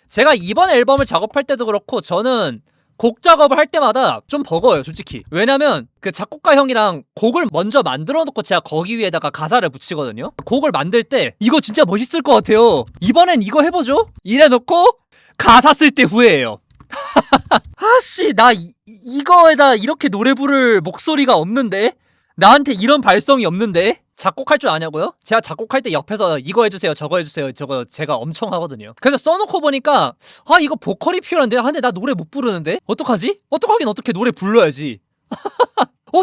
제가 이번 앨범을 작업할 때도 그렇고 저는 곡 작업을 할 때마다 좀 버거워요, 솔직히. 왜냐면 그 작곡가 형이랑 곡을 먼저 만들어 놓고 제가 거기 위에다가 가사를 붙이거든요. 곡을 만들 때 이거 진짜 멋있을 것 같아요, 이번엔 이거 해보죠, 이래 놓고 가사 쓸 때 후회해요. 아씨, 나 이거에다 이렇게 노래 부를 목소리가 없는데? 나한테 이런 발성이 없는데? 작곡할 줄 아냐고요? 제가 작곡할 때 옆에서 이거 해주세요, 저거 해주세요, 저거 제가 엄청 하거든요. 그래서 써놓고 보니까 아, 이거 보컬이 필요한데? 아, 근데 나 노래 못 부르는데? 어떡하지? 어떡하긴 어떻게, 노래 불러야지.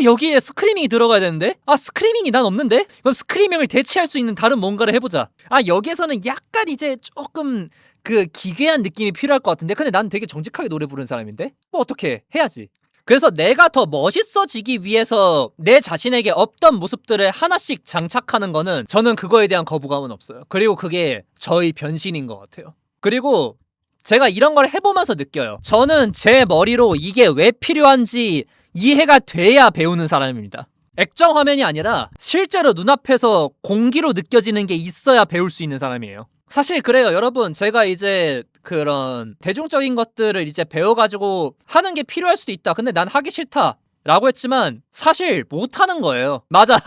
여기에 스크리밍이 들어가야 되는데? 아, 스크리밍이 난 없는데? 그럼 스크리밍을 대체할 수 있는 다른 뭔가를 해보자. 아, 여기에서는 약간 이제 조금 그 기괴한 느낌이 필요할 것 같은데? 근데 난 되게 정직하게 노래 부르는 사람인데? 뭐 어떻게 해야지. 그래서 내가 더 멋있어지기 위해서 내 자신에게 없던 모습들을 하나씩 장착하는 거는 저는 그거에 대한 거부감은 없어요. 그리고 그게 저의 변신인 것 같아요. 그리고 제가 이런 걸 해보면서 느껴요. 저는 제 머리로 이게 왜 필요한지 이해가 돼야 배우는 사람입니다. 액정 화면이 아니라 실제로 눈앞에서 공기로 느껴지는 게 있어야 배울 수 있는 사람이에요. 사실 그래요, 여러분. 제가 이제 그런 대중적인 것들을 이제 배워가지고 하는 게 필요할 수도 있다, 근데 난 하기 싫다 라고 했지만 사실 못하는 거예요. 맞아.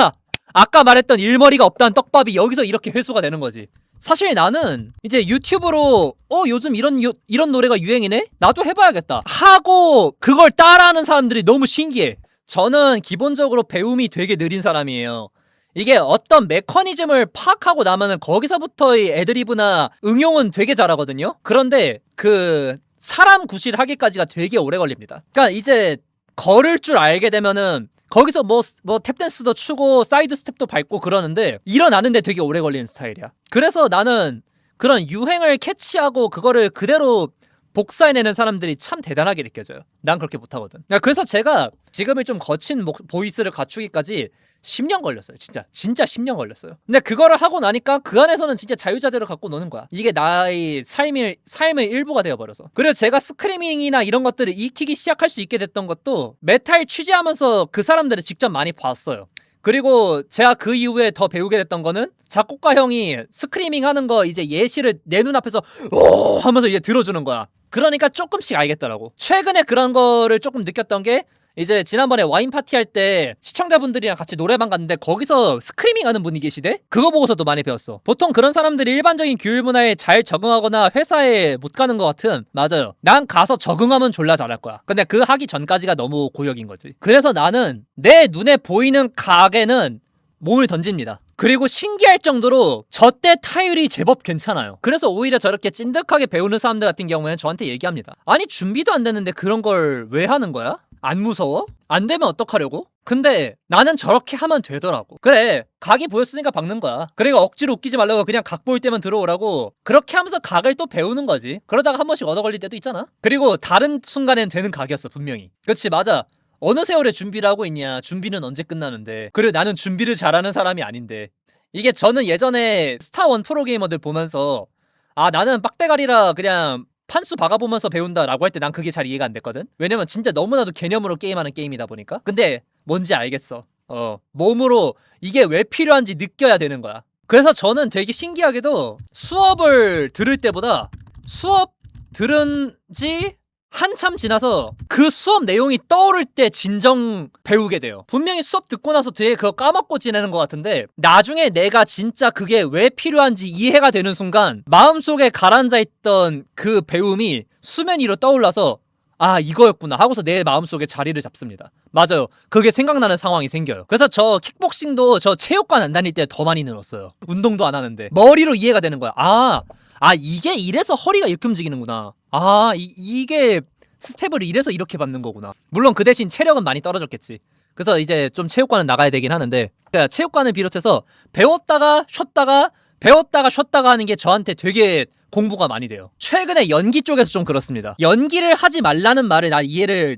아까 말했던 일머리가 없다는 떡밥이 여기서 이렇게 회수가 되는 거지. 사실 나는 이제 유튜브로 요즘 이런 노래가 유행이네? 나도 해봐야겠다 하고 그걸 따라하는 사람들이 너무 신기해. 저는 기본적으로 배움이 되게 느린 사람이에요. 이게 어떤 메커니즘을 파악하고 나면은 거기서부터의 애드리브나 응용은 되게 잘하거든요. 그런데 그 사람 구실하기까지가 되게 오래 걸립니다. 그러니까 이제 걸을 줄 알게 되면은 거기서 뭐 탭댄스도 추고 사이드 스텝도 밟고 그러는데 일어나는데 되게 오래 걸리는 스타일이야. 그래서 나는 그런 유행을 캐치하고 그거를 그대로 복사해내는 사람들이 참 대단하게 느껴져요. 난 그렇게 못하거든. 그래서 제가 지금의 좀 거친 보이스를 갖추기까지 10년 걸렸어요. 진짜 10년 걸렸어요. 근데 그거를 하고 나니까 그 안에서는 진짜 자유자재를 갖고 노는 거야. 이게 나의 삶의 일부가 되어버려서. 그리고 제가 스크리밍이나 이런 것들을 익히기 시작할 수 있게 됐던 것도 메탈 취재하면서 그 사람들을 직접 많이 봤어요. 그리고 제가 그 이후에 더 배우게 됐던 거는 작곡가 형이 스크리밍 하는 거 이제 예시를 내 눈앞에서 오 하면서 이제 들어주는 거야. 그러니까 조금씩 알겠더라고. 최근에 그런 거를 조금 느꼈던 게 이제 지난번에 와인 파티 할 때 시청자분들이랑 같이 노래방 갔는데 거기서 스크리밍 하는 분이 계시대? 그거 보고서도 많이 배웠어. 보통 그런 사람들이 일반적인 규율 문화에 잘 적응하거나 회사에 못 가는 것 같은. 맞아요. 난 가서 적응하면 졸라 잘할 거야. 근데 그 하기 전까지가 너무 고역인 거지. 그래서 나는 내 눈에 보이는 각에는 몸을 던집니다. 그리고 신기할 정도로 저때 타율이 제법 괜찮아요. 그래서 오히려 저렇게 찐득하게 배우는 사람들 같은 경우에는 저한테 얘기합니다. 아니, 준비도 안 됐는데 그런 걸 왜 하는 거야? 안 무서워? 안 되면 어떡하려고? 근데 나는 저렇게 하면 되더라고. 그래, 각이 보였으니까 박는 거야. 그리고 억지로 웃기지 말라고 그냥 각 보일 때만 들어오라고. 그렇게 하면서 각을 또 배우는 거지. 그러다가 한 번씩 얻어 걸릴 때도 있잖아. 그리고 다른 순간엔 되는 각이었어, 분명히. 그치, 맞아. 어느 세월에 준비를 하고 있냐. 준비는 언제 끝나는데. 그리고 나는 준비를 잘하는 사람이 아닌데. 이게 저는 예전에 스타1 프로게이머들 보면서 아, 나는 빡대가리라 그냥 판수 박아보면서 배운다라고 할 때 난 그게 잘 이해가 안 됐거든. 왜냐면 진짜 너무나도 개념으로 게임하는 게임이다 보니까. 근데 뭔지 알겠어. 몸으로 이게 왜 필요한지 느껴야 되는 거야. 그래서 저는 되게 신기하게도 수업을 들을 때보다 수업 들은 지 한참 지나서 그 수업 내용이 떠오를 때 진정 배우게 돼요. 분명히 수업 듣고 나서 되게 그거 까먹고 지내는 것 같은데 나중에 내가 진짜 그게 왜 필요한지 이해가 되는 순간 마음속에 가라앉아 있던 그 배움이 수면 위로 떠올라서 아, 이거였구나 하고서 내 마음속에 자리를 잡습니다. 맞아요. 그게 생각나는 상황이 생겨요. 그래서 저 킥복싱도 저 체육관 안 다닐 때 더 많이 늘었어요. 운동도 안 하는데 머리로 이해가 되는 거야. 이게 이래서 허리가 이렇게 움직이는구나. 이게 스텝을 이래서 이렇게 밟는 거구나. 물론 그 대신 체력은 많이 떨어졌겠지. 그래서 이제 좀 체육관은 나가야 되긴 하는데, 그러니까 체육관을 비롯해서 배웠다가 쉬었다가 하는 게 저한테 되게 공부가 많이 돼요. 최근에 연기 쪽에서 좀 그렇습니다. 연기를 하지 말라는 말을 난 이해를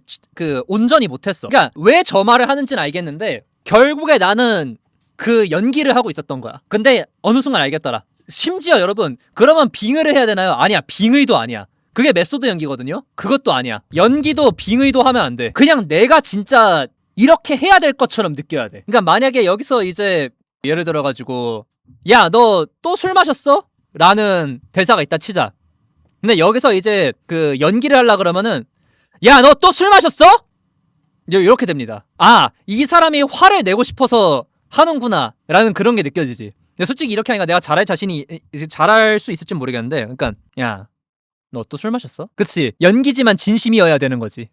온전히 못했어. 그러니까 왜 저 말을 하는지는 알겠는데 결국에 나는 그 연기를 하고 있었던 거야. 근데 어느 순간 알겠더라. 심지어 여러분, 그러면 빙의를 해야 되나요? 아니야, 빙의도 아니야. 그게 메소드 연기거든요? 그것도 아니야. 연기도 빙의도 하면 안 돼. 그냥 내가 진짜 이렇게 해야 될 것처럼 느껴야 돼. 그러니까 만약에 여기서 이제 예를 들어가지고 야, 너 또 술 마셨어? 라는 대사가 있다 치자. 근데 여기서 이제 그 연기를 하려 그러면은 야, 너 또 술 마셨어? 이렇게 됩니다. 아, 이 사람이 화를 내고 싶어서 하는구나 라는 그런 게 느껴지지. 근데 솔직히 이렇게 하니까 내가 잘할 자신이 이제 잘할 수 있을지 모르겠는데, 그러니까 야, 너 또 술 마셨어? 그치, 연기지만 진심이어야 되는 거지.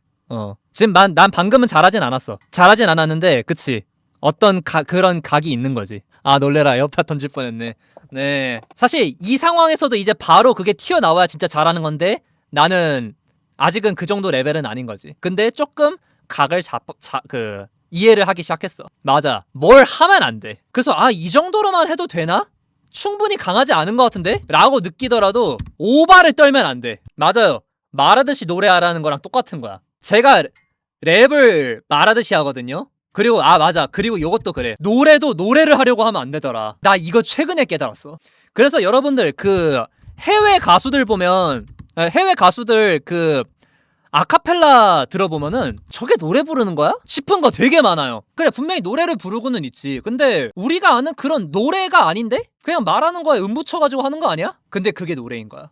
지금 난 방금은 잘하진 않았어. 잘하진 않았는데 그치, 어떤 그런 각이 있는 거지. 아, 놀래라, 에어팟 던질 뻔했네. 네, 사실 이 상황에서도 이제 바로 그게 튀어나와야 진짜 잘하는 건데 나는 아직은 그 정도 레벨은 아닌 거지. 근데 조금 각을 이해를 하기 시작했어. 맞아, 뭘 하면 안 돼. 그래서 아, 이 정도로만 해도 되나? 충분히 강하지 않은 것 같은데? 라고 느끼더라도 오바를 떨면 안 돼. 맞아요, 말하듯이 노래하라는 거랑 똑같은 거야. 제가 랩을 말하듯이 하거든요. 그리고 맞아, 그리고 요것도 그래. 노래도 노래를 하려고 하면 안 되더라. 나 이거 최근에 깨달았어. 그래서 여러분들 그 해외 가수들 보면, 해외 가수들 그 아카펠라 들어보면은 저게 노래 부르는 거야? 싶은 거 되게 많아요. 그래, 분명히 노래를 부르고는 있지. 근데 우리가 아는 그런 노래가 아닌데? 그냥 말하는 거에 음 붙여가지고 하는 거 아니야? 근데 그게 노래인 거야.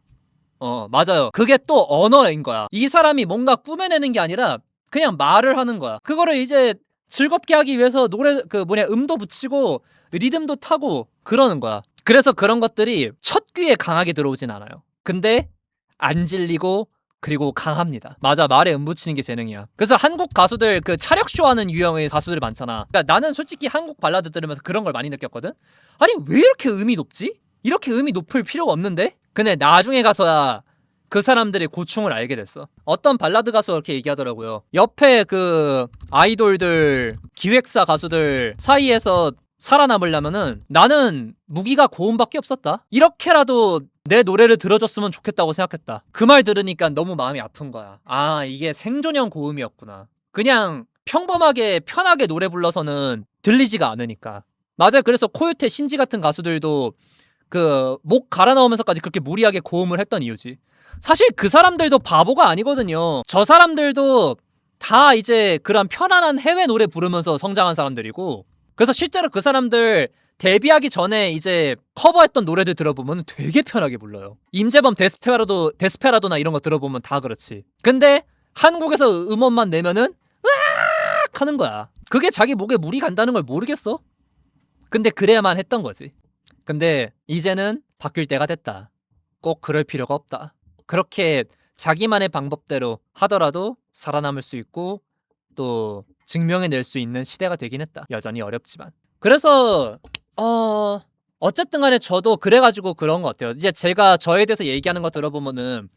맞아요. 그게 또 언어인 거야. 이 사람이 뭔가 꾸며내는 게 아니라 그냥 말을 하는 거야. 그거를 이제 즐겁게 하기 위해서 노래 음도 붙이고 리듬도 타고 그러는 거야. 그래서 그런 것들이 첫 귀에 강하게 들어오진 않아요. 근데 안 질리고 그리고 강합니다. 맞아, 말에 음 붙이는 게 재능이야. 그래서 한국 가수들 그 차력쇼 하는 유형의 가수들이 많잖아. 그러니까 나는 솔직히 한국 발라드 들으면서 그런 걸 많이 느꼈거든. 아니, 왜 이렇게 음이 높지? 이렇게 음이 높을 필요가 없는데? 근데 나중에 가서야 그 사람들의 고충을 알게 됐어. 어떤 발라드 가수가 그렇게 얘기하더라고요. 옆에 그 아이돌들, 기획사 가수들 사이에서 살아남으려면은 나는 무기가 고음밖에 없었다. 이렇게라도 내 노래를 들어줬으면 좋겠다고 생각했다. 그 말 들으니까 너무 마음이 아픈 거야. 아, 이게 생존형 고음이었구나. 그냥 평범하게 편하게 노래 불러서는 들리지가 않으니까. 맞아요. 그래서 코요테, 신지 같은 가수들도 그 목 갈아 넣으면서까지 그렇게 무리하게 고음을 했던 이유지. 사실 그 사람들도 바보가 아니거든요. 저 사람들도 다 이제 그런 편안한 해외 노래 부르면서 성장한 사람들이고, 그래서 실제로 그 사람들 데뷔하기 전에 이제 커버했던 노래들 들어보면 되게 편하게 불러요. 임재범 데스페라도나 이런 거 들어보면 다 그렇지. 근데 한국에서 음원만 내면은 으악 하는 거야. 그게 자기 목에 물이 간다는 걸 모르겠어? 근데 그래야만 했던 거지. 근데 이제는 바뀔 때가 됐다. 꼭 그럴 필요가 없다. 그렇게 자기만의 방법대로 하더라도 살아남을 수 있고 또 증명해낼 수 있는 시대가 되긴 했다. 여전히 어렵지만. 그래서 어쨌든 간에 저도 그래가지고 그런 것 같아요. 이제 제가 저에 대해서 얘기하는 거 들어보면은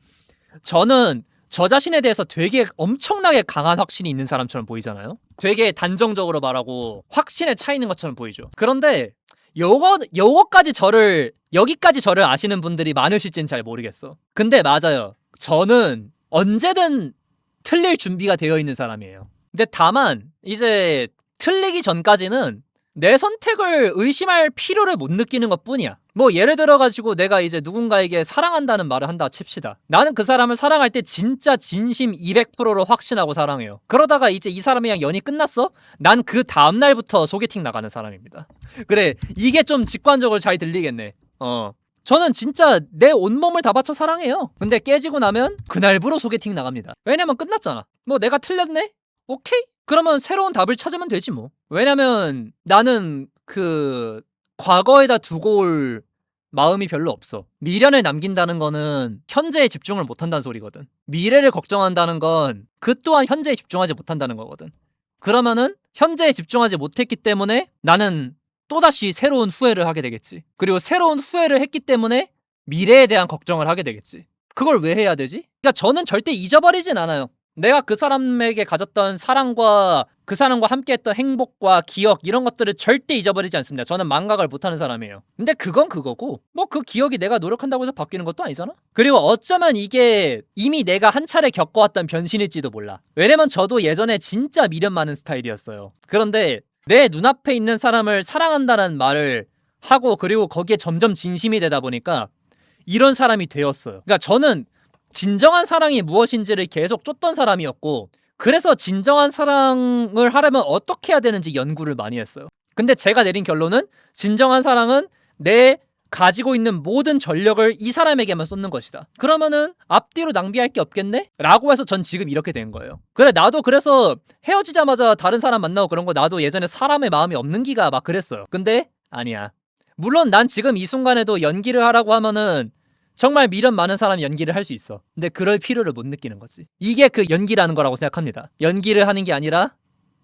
저는 저 자신에 대해서 되게 엄청나게 강한 확신이 있는 사람처럼 보이잖아요. 되게 단정적으로 말하고 확신에 차 있는 것처럼 보이죠. 그런데 여기까지 저를 아시는 분들이 많으실진 잘 모르겠어. 근데 맞아요, 저는 언제든 틀릴 준비가 되어 있는 사람이에요. 근데 다만 이제 틀리기 전까지는 내 선택을 의심할 필요를 못 느끼는 것 뿐이야. 뭐 예를 들어가지고 내가 이제 누군가에게 사랑한다는 말을 한다 칩시다. 나는 그 사람을 사랑할 때 진짜 진심 200%로 확신하고 사랑해요. 그러다가 이제 이 사람이랑 연이 끝났어? 난 그 다음날부터 소개팅 나가는 사람입니다. 그래, 이게 좀 직관적으로 잘 들리겠네. 저는 진짜 내 온몸을 다 바쳐 사랑해요. 근데 깨지고 나면 그날부로 소개팅 나갑니다. 왜냐면 끝났잖아. 뭐 내가 틀렸네? 오케이? 그러면 새로운 답을 찾으면 되지 뭐. 왜냐면 나는 그 과거에다 두고 올 마음이 별로 없어. 미련을 남긴다는 거는 현재에 집중을 못한다는 소리거든. 미래를 걱정한다는 건 그 또한 현재에 집중하지 못한다는 거거든. 그러면은 현재에 집중하지 못했기 때문에 나는 또다시 새로운 후회를 하게 되겠지. 그리고 새로운 후회를 했기 때문에 미래에 대한 걱정을 하게 되겠지. 그걸 왜 해야 되지? 그러니까 저는 절대 잊어버리진 않아요. 내가 그 사람에게 가졌던 사랑과 그 사람과 함께했던 행복과 기억, 이런 것들을 절대 잊어버리지 않습니다. 저는 망각을 못하는 사람이에요. 근데 그건 그거고 뭐 그 기억이 내가 노력한다고 해서 바뀌는 것도 아니잖아. 그리고 어쩌면 이게 이미 내가 한 차례 겪어왔던 변신일지도 몰라. 왜냐면 저도 예전에 진짜 미련 많은 스타일이었어요. 그런데 내 눈앞에 있는 사람을 사랑한다는 말을 하고 그리고 거기에 점점 진심이 되다 보니까 이런 사람이 되었어요. 그러니까 저는 진정한 사랑이 무엇인지를 계속 쫓던 사람이었고, 그래서 진정한 사랑을 하려면 어떻게 해야 되는지 연구를 많이 했어요. 근데 제가 내린 결론은 진정한 사랑은 내 가지고 있는 모든 전력을 이 사람에게만 쏟는 것이다. 그러면은 앞뒤로 낭비할 게 없겠네? 라고 해서 전 지금 이렇게 된 거예요. 그래, 나도 그래서 헤어지자마자 다른 사람 만나고 그런 거 나도 예전에 사람의 마음이 없는 기가 막 그랬어요. 근데 아니야. 물론 난 지금 이 순간에도 연기를 하라고 하면은 정말 미련 많은 사람이 연기를 할 수 있어. 근데 그럴 필요를 못 느끼는 거지. 이게 그 연기라는 거라고 생각합니다. 연기를 하는 게 아니라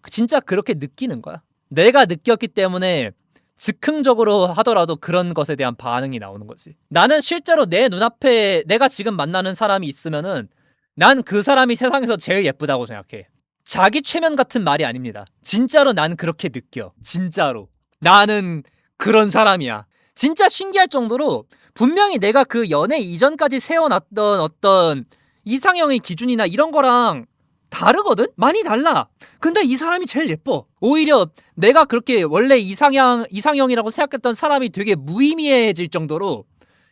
진짜 그렇게 느끼는 거야. 내가 느꼈기 때문에 즉흥적으로 하더라도 그런 것에 대한 반응이 나오는 거지. 나는 실제로 내 눈앞에 내가 지금 만나는 사람이 있으면은 난 그 사람이 세상에서 제일 예쁘다고 생각해. 자기 최면 같은 말이 아닙니다. 진짜로 난 그렇게 느껴. 진짜로. 나는 그런 사람이야. 진짜 신기할 정도로 분명히 내가 그 연애 이전까지 세워놨던 어떤 이상형의 기준이나 이런 거랑 다르거든? 많이 달라. 근데 이 사람이 제일 예뻐. 오히려 내가 그렇게 원래 이상형이라고 생각했던 사람이 되게 무의미해질 정도로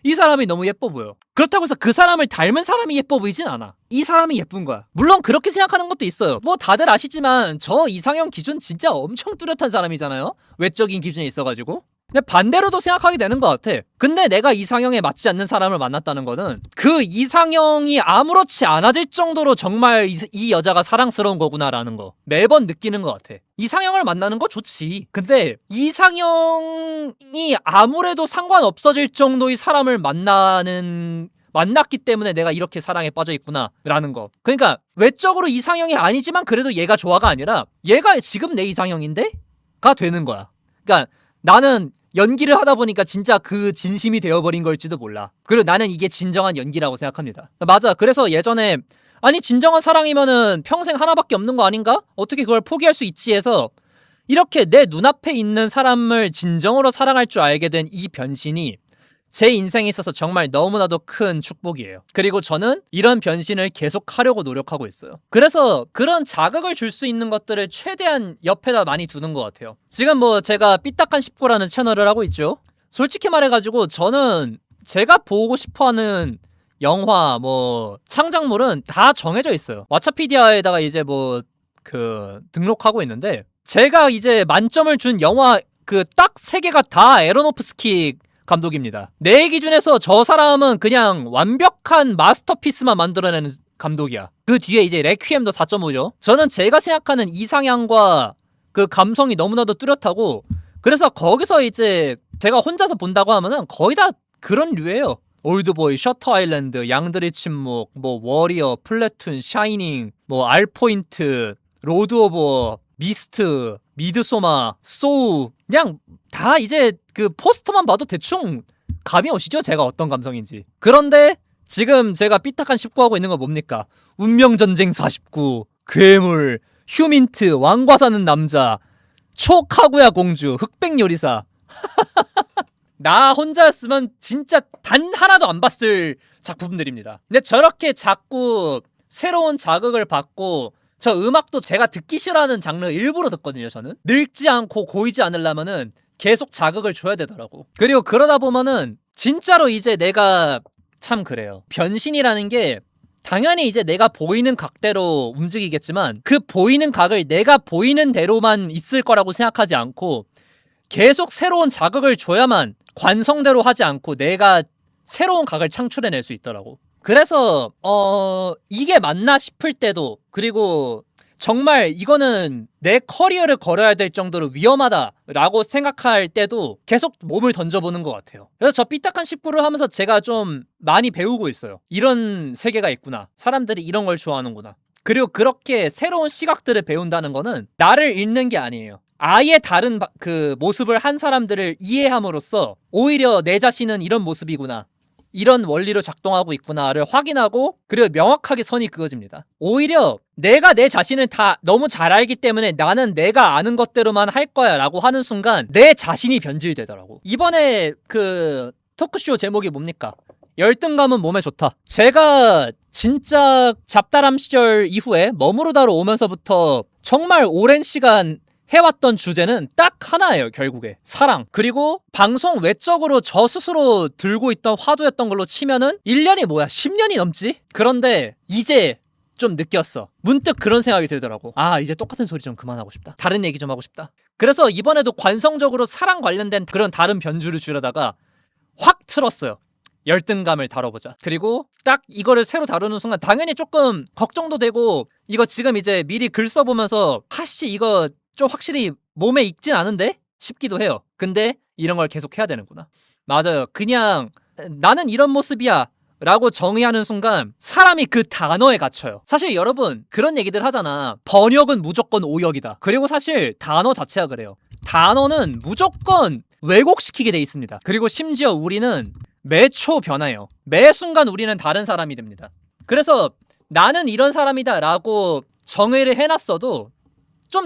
이 사람이 너무 예뻐 보여. 그렇다고 해서 그 사람을 닮은 사람이 예뻐 보이진 않아. 이 사람이 예쁜 거야. 물론 그렇게 생각하는 것도 있어요. 뭐 다들 아시지만 저 이상형 기준 진짜 엄청 뚜렷한 사람이잖아요. 외적인 기준이 있어가지고. 근데 반대로도 생각하게 되는 것 같아. 근데 내가 이상형에 맞지 않는 사람을 만났다는 거는 그 이상형이 아무렇지 않아질 정도로 정말 이 여자가 사랑스러운 거구나라는 거 매번 느끼는 것 같아. 이상형을 만나는 거 좋지. 근데 이상형이 아무래도 상관없어질 정도의 사람을 만났기 때문에 내가 이렇게 사랑에 빠져 있구나라는 거. 그러니까 외적으로 이상형이 아니지만 그래도 얘가 좋아가 아니라 얘가 지금 내 이상형인데? 가 되는 거야. 그러니까 나는 연기를 하다 보니까 진짜 그 진심이 되어버린 걸지도 몰라. 그리고 나는 이게 진정한 연기라고 생각합니다. 맞아. 그래서 예전에 아니 진정한 사랑이면은 평생 하나밖에 없는 거 아닌가? 어떻게 그걸 포기할 수 있지 해서 이렇게 내 눈앞에 있는 사람을 진정으로 사랑할 줄 알게 된 이 변신이 제 인생에 있어서 정말 너무나도 큰 축복이에요. 그리고 저는 이런 변신을 계속 하려고 노력하고 있어요. 그래서 그런 자극을 줄 수 있는 것들을 최대한 옆에다 많이 두는 것 같아요. 지금 뭐 제가 삐딱한 19라는 채널을 하고 있죠. 솔직히 말해가지고 저는 제가 보고 싶어하는 영화 뭐 창작물은 다 정해져 있어요. 왓챠피디아에다가 이제 뭐 등록하고 있는데 제가 이제 만점을 준 영화 딱 3개가 다 에로노프스키 감독입니다. 내 기준에서 저 사람은 그냥 완벽한 마스터피스만 만들어내는 감독이야. 그 뒤에 이제 레퀴엠도 4.5죠. 저는 제가 생각하는 이상향과 그 감성이 너무나도 뚜렷하고 그래서 거기서 이제 제가 혼자서 본다고 하면은 거의 다 그런 류예요. 올드보이, 셔터 아일랜드, 양들의 침묵, 뭐 워리어, 플래툰, 샤이닝, 뭐 알포인트, 로드 오버, 미스트, 미드소마, 소우 그냥 다 이제 그 포스터만 봐도 대충 감이 오시죠? 제가 어떤 감성인지. 그런데 지금 제가 삐딱한 19 하고 있는 건 뭡니까? 운명전쟁 49, 괴물, 휴민트, 왕과 사는 남자, 초카구야 공주, 흑백 요리사. 나 혼자였으면 진짜 단 하나도 안 봤을 작품들입니다. 근데 저렇게 자꾸 새로운 자극을 받고 저 음악도 제가 듣기 싫어하는 장르 일부러 듣거든요. 저는 늙지 않고 고이지 않으려면은 계속 자극을 줘야 되더라고. 그리고 그러다 보면은 진짜로 이제 내가 참 그래요. 변신이라는 게 당연히 이제 내가 보이는 각대로 움직이겠지만 그 보이는 각을 내가 보이는 대로만 있을 거라고 생각하지 않고 계속 새로운 자극을 줘야만 관성대로 하지 않고 내가 새로운 각을 창출해낼 수 있더라고. 그래서 이게 맞나 싶을 때도 그리고 정말 이거는 내 커리어를 걸어야 될 정도로 위험하다라고 생각할 때도 계속 몸을 던져보는 것 같아요. 그래서 저 삐딱한 19를 하면서 제가 좀 많이 배우고 있어요. 이런 세계가 있구나. 사람들이 이런 걸 좋아하는구나. 그리고 그렇게 새로운 시각들을 배운다는 거는 나를 읽는 게 아니에요. 아예 다른 그 모습을 한 사람들을 이해함으로써 오히려 내 자신은 이런 모습이구나. 이런 원리로 작동하고 있구나를 확인하고 그리고 명확하게 선이 그어집니다. 오히려 내가 내 자신을 다 너무 잘 알기 때문에 나는 내가 아는 것대로만 할 거야 라고 하는 순간 내 자신이 변질되더라고. 이번에 그 토크쇼 제목이 뭡니까? 열등감은 몸에 좋다. 제가 진짜 잡다람 시절 이후에 머무르다로 오면서부터 정말 오랜 시간 해왔던 주제는 딱 하나예요. 결국에 사랑. 그리고 방송 외적으로 저 스스로 들고 있던 화두였던 걸로 치면은 1년이 뭐야 10년이 넘지? 그런데 이제 좀 느꼈어. 문득 그런 생각이 들더라고. 아 이제 똑같은 소리 좀 그만하고 싶다. 다른 얘기 좀 하고 싶다. 그래서 이번에도 관성적으로 사랑 관련된 그런 다른 변주를 주려다가 확 틀었어요. 열등감을 다뤄보자. 그리고 딱 이거를 새로 다루는 순간 당연히 조금 걱정도 되고, 이거 지금 이제 미리 글 써보면서 하씨 이거 좀 확실히 몸에 익진 않은데? 싶기도 해요. 근데 이런 걸 계속 해야 되는구나. 맞아요. 그냥 나는 이런 모습이야 라고 정의하는 순간 사람이 그 단어에 갇혀요. 사실 여러분 그런 얘기들 하잖아. 번역은 무조건 오역이다. 그리고 사실 단어 자체가 그래요. 단어는 무조건 왜곡시키게 돼 있습니다. 그리고 심지어 우리는 매 초 변해요. 매 순간 우리는 다른 사람이 됩니다. 그래서 나는 이런 사람이다 라고 정의를 해놨어도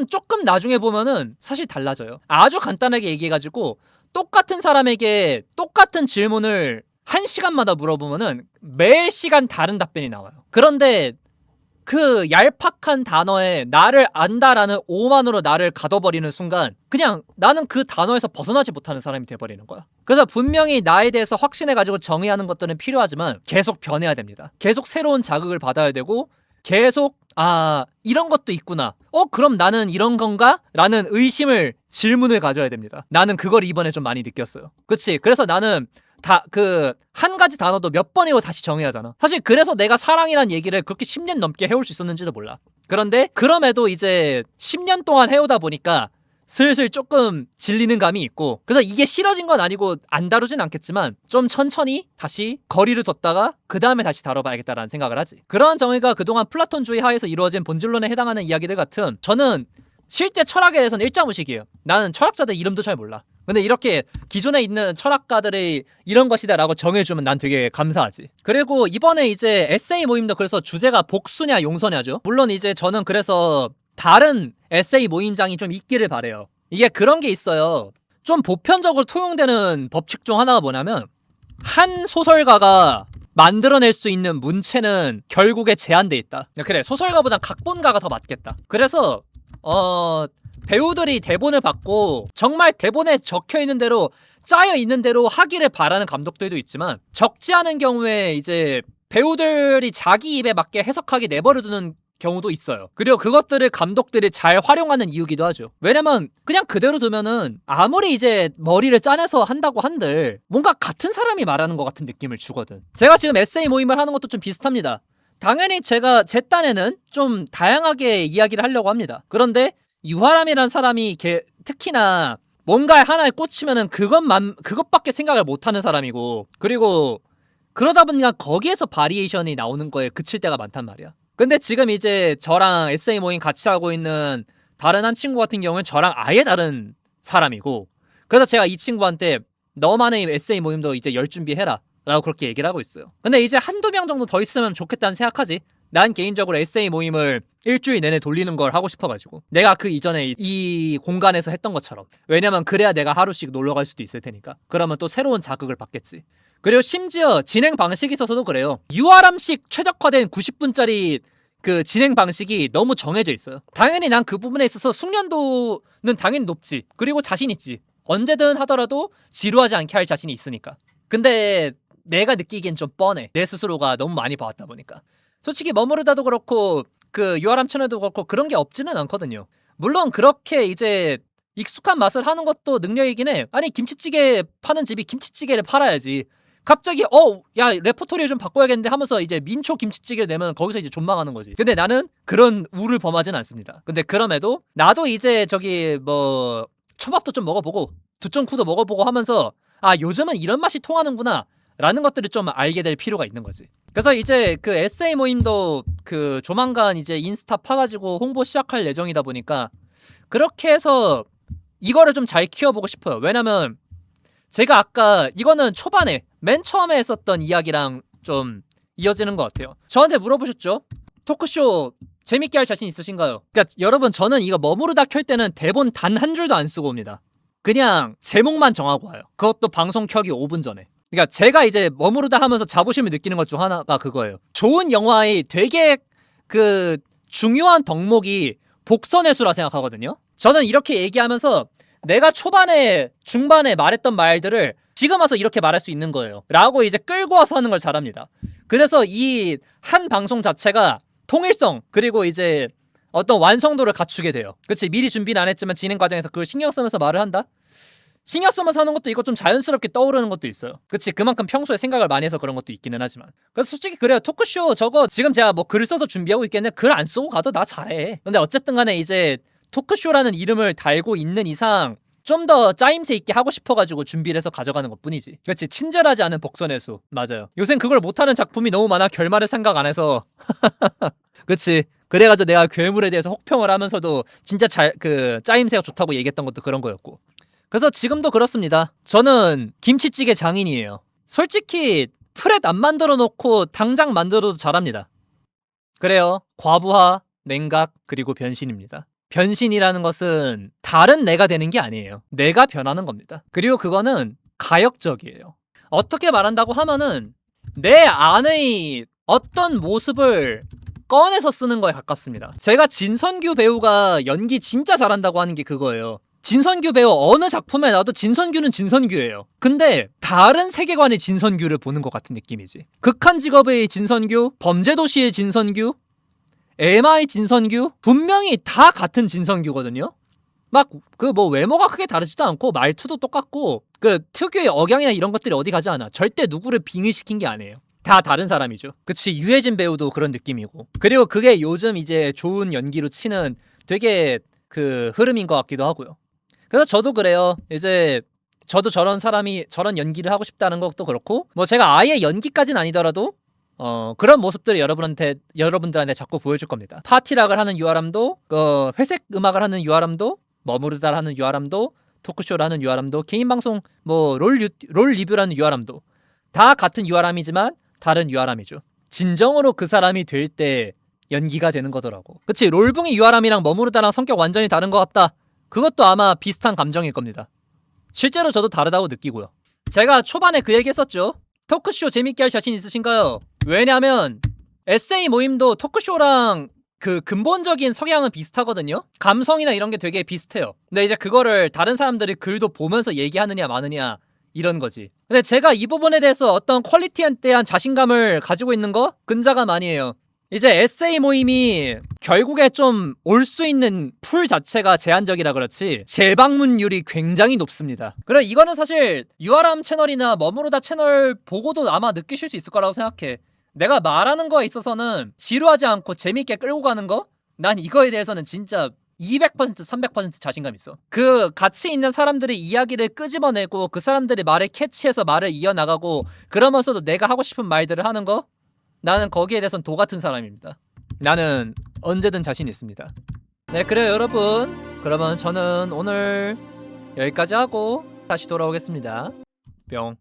조금 나중에 보면은 사실 달라져요. 아주 간단하게 얘기해가지고 똑같은 사람에게 똑같은 질문을 1시간마다 물어보면은 매 시간 다른 답변이 나와요. 그런데 그 얄팍한 단어에 나를 안다라는 오만으로 나를 가둬버리는 순간 그냥 나는 그 단어에서 벗어나지 못하는 사람이 돼버리는 거야. 그래서 분명히 나에 대해서 확신해가지고 정의하는 것들은 필요하지만 계속 변해야 됩니다. 계속 새로운 자극을 받아야 되고 계속 이런 것도 있구나. 그럼 나는 이런 건가? 라는 의심을 질문을 가져야 됩니다. 나는 그걸 이번에 좀 많이 느꼈어요. 그치? 그래서 나는 한 가지 단어도 몇 번이고 다시 정의하잖아. 사실 그래서 내가 사랑이란 얘기를 그렇게 10년 넘게 해올 수 있었는지도 몰라. 그런데 그럼에도 이제 10년 동안 해오다 보니까 슬슬 조금 질리는 감이 있고, 그래서 이게 싫어진 건 아니고 안 다루진 않겠지만 좀 천천히 다시 거리를 뒀다가 그 다음에 다시 다뤄봐야겠다라는 생각을 하지. 그러한 정의가 그동안 플라톤주의 하에서 이루어진 본질론에 해당하는 이야기들 같은, 저는 실제 철학에 대해서는 일자무식이에요. 나는 철학자들 이름도 잘 몰라. 근데 이렇게 기존에 있는 철학가들이 이런 것이다라고 정해주면 난 되게 감사하지. 그리고 이번에 이제 에세이 모임도 그래서 주제가 복수냐 용서냐죠. 물론 이제 저는 그래서 다른 에세이 모임장이 좀 있기를 바래요. 이게 그런 게 있어요. 좀 보편적으로 통용되는 법칙 중 하나가 뭐냐면, 한 소설가가 만들어낼 수 있는 문체는 결국에 제한돼 있다. 그래, 소설가보단 각본가가 더 맞겠다. 그래서 배우들이 대본을 받고 정말 대본에 적혀있는 대로 짜여 있는 대로 하기를 바라는 감독들도 있지만, 적지 않은 경우에 이제 배우들이 자기 입에 맞게 해석하게 내버려두는 경우도 있어요. 그리고 그것들을 감독들이 잘 활용하는 이유기도 하죠. 왜냐면 그냥 그대로 두면은 아무리 이제 머리를 짜내서 한다고 한들 뭔가 같은 사람이 말하는 것 같은 느낌을 주거든. 제가 지금 에세이 모임을 하는 것도 좀 비슷합니다. 당연히 제가 제 딴에는 좀 다양하게 이야기를 하려고 합니다. 그런데 유하람이라는 사람이 특히나 뭔가에 하나에 꽂히면은 그것밖에 생각을 못하는 사람이고, 그리고 그러다 보니까 거기에서 바리에이션이 나오는 거에 그칠 때가 많단 말이야. 근데 지금 이제 저랑 에세이 모임 같이 하고 있는 다른 한 친구 같은 경우는 저랑 아예 다른 사람이고, 그래서 제가 이 친구한테 너만의 에세이 모임도 이제 열 준비해라 라고 그렇게 얘기를 하고 있어요. 근데 이제 한두 명 정도 더 있으면 좋겠다는 생각하지. 난 개인적으로 에세이 모임을 일주일 내내 돌리는 걸 하고 싶어가지고, 내가 그 이전에 이 공간에서 했던 것처럼. 왜냐면 그래야 내가 하루씩 놀러 갈 수도 있을 테니까. 그러면 또 새로운 자극을 받겠지. 그리고 심지어 진행 방식이 있어서도 그래요. 유아람식 최적화된 90분짜리 그 진행 방식이 너무 정해져 있어요. 당연히 난 그 부분에 있어서 숙련도는 당연히 높지. 그리고 자신 있지. 언제든 하더라도 지루하지 않게 할 자신이 있으니까. 근데 내가 느끼기엔 좀 뻔해. 내 스스로가 너무 많이 봐왔다 보니까. 솔직히 머무르다도 그렇고 그 유아람 채널도 그렇고 그런 게 없지는 않거든요. 물론 그렇게 이제 익숙한 맛을 하는 것도 능력이긴 해. 아니, 김치찌개 파는 집이 김치찌개를 팔아야지. 갑자기 야, 레퍼토리를 좀 바꿔야겠는데 하면서 이제 민초 김치찌개를 내면 거기서 이제 존망하는 거지. 근데 나는 그런 우를 범하진 않습니다. 근데 그럼에도 나도 이제 초밥도 좀 먹어보고 두점쿠도 먹어보고 하면서 요즘은 이런 맛이 통하는구나 라는 것들을 좀 알게 될 필요가 있는 거지. 그래서 이제 그 에세이 모임도 그 조만간 이제 인스타 파가지고 홍보 시작할 예정이다 보니까 그렇게 해서 이거를 좀 잘 키워보고 싶어요. 왜냐면 제가 아까 이거는 초반에 맨 처음에 했었던 이야기랑 좀 이어지는 것 같아요. 저한테 물어보셨죠? 토크쇼 재밌게 할 자신 있으신가요? 그러니까 여러분, 저는 이거 머무르다 켤 때는 대본 단 한 줄도 안 쓰고 옵니다. 그냥 제목만 정하고 와요. 그것도 방송 켜기 5분 전에. 그러니까 제가 이제 머무르다 하면서 자부심을 느끼는 것 중 하나가 그거예요. 좋은 영화의 되게 그 중요한 덕목이 복선회수라 생각하거든요. 저는 이렇게 얘기하면서 내가 초반에 중반에 말했던 말들을 지금 와서 이렇게 말할 수 있는 거예요 라고 이제 끌고 와서 하는 걸 잘합니다. 그래서 이 한 방송 자체가 통일성 그리고 이제 어떤 완성도를 갖추게 돼요. 그치? 미리 준비는 안 했지만 진행 과정에서 그걸 신경 쓰면서 말을 한다? 신경 쓰면서 하는 것도 있고 좀 자연스럽게 떠오르는 것도 있어요. 그치, 그만큼 평소에 생각을 많이 해서 그런 것도 있기는 하지만. 그래서 솔직히 그래요. 토크쇼 저거 지금 제가 뭐 글 써서 준비하고 있겠네. 글 안 쓰고 가도 나 잘해. 근데 어쨌든 간에 이제 토크쇼라는 이름을 달고 있는 이상 좀 더 짜임새 있게 하고 싶어가지고 준비를 해서 가져가는 것 뿐이지. 그치, 친절하지 않은 복선의 수. 맞아요. 요샌 그걸 못하는 작품이 너무 많아. 결말을 생각 안 해서. 그치. 그래가지고 내가 괴물에 대해서 혹평을 하면서도 진짜 짜임새가 좋다고 얘기했던 것도 그런 거였고. 그래서 지금도 그렇습니다. 저는 김치찌개 장인이에요. 솔직히 프렛 안 만들어 놓고 당장 만들어도 잘합니다. 그래요. 과부하, 냉각, 그리고 변신입니다. 변신이라는 것은 다른 내가 되는 게 아니에요. 내가 변하는 겁니다. 그리고 그거는 가역적이에요. 어떻게 말한다고 하면은 내 안의 어떤 모습을 꺼내서 쓰는 거에 가깝습니다. 제가 진선규 배우가 연기 진짜 잘한다고 하는 게 그거예요. 진선규 배우 어느 작품에 나도 진선규는 진선규예요. 근데 다른 세계관의 진선규를 보는 것 같은 느낌이지. 극한 직업의 진선규, 범죄도시의 진선규, MI 진선규, 분명히 다 같은 진선규거든요. 막 그 뭐 외모가 크게 다르지도 않고 말투도 똑같고 그 특유의 억양이나 이런 것들이 어디 가지 않아. 절대 누구를 빙의시킨 게 아니에요. 다 다른 사람이죠. 그치, 유해진 배우도 그런 느낌이고. 그리고 그게 요즘 이제 좋은 연기로 치는 되게 그 흐름인 것 같기도 하고요. 그래서 저도 그래요. 이제 저도 저런 연기를 하고 싶다는 것도 그렇고, 뭐 제가 아예 연기까지는 아니더라도 그런 모습들을 여러분들한테 자꾸 보여줄 겁니다. 파티락을 하는 유아람도, 회색 음악을 하는 유아람도, 머무르다를 하는 유아람도, 토크쇼를 하는 유아람도, 개인 방송 뭐 롤 리뷰라는 유아람도 다 같은 유아람이지만 다른 유아람이죠. 진정으로 그 사람이 될 때 연기가 되는 거더라고. 그치, 롤붕이 유아람이랑 머무르다랑 성격 완전히 다른 것 같다. 그것도 아마 비슷한 감정일 겁니다. 실제로 저도 다르다고 느끼고요. 제가 초반에 그 얘기 했었죠. 토크쇼 재밌게 할 자신 있으신가요? 왜냐면 에세이 모임도 토크쇼랑 그 근본적인 성향은 비슷하거든요. 감성이나 이런 게 되게 비슷해요. 근데 이제 그거를 다른 사람들이 글도 보면서 얘기하느냐 마느냐 이런 거지. 근데 제가 이 부분에 대해서 어떤 퀄리티에 대한 자신감을 가지고 있는 거 근자감 아니에요. 이제 에세이 모임이 결국에 좀 올 수 있는 풀 자체가 제한적이라 그렇지 재방문율이 굉장히 높습니다. 그래, 이거는 사실 유아람 채널이나 머무르다 채널 보고도 아마 느끼실 수 있을 거라고 생각해. 내가 말하는 거에 있어서는 지루하지 않고 재밌게 끌고 가는 거? 난 이거에 대해서는 진짜 200% 300% 자신감 있어. 그 같이 있는 사람들의 이야기를 끄집어내고 그 사람들의 말을 캐치해서 말을 이어나가고 그러면서도 내가 하고 싶은 말들을 하는 거? 나는 거기에 대해서는 도 같은 사람입니다. 나는 언제든 자신 있습니다. 네, 그래요 여러분. 그러면 저는 오늘 여기까지 하고 다시 돌아오겠습니다. 뿅.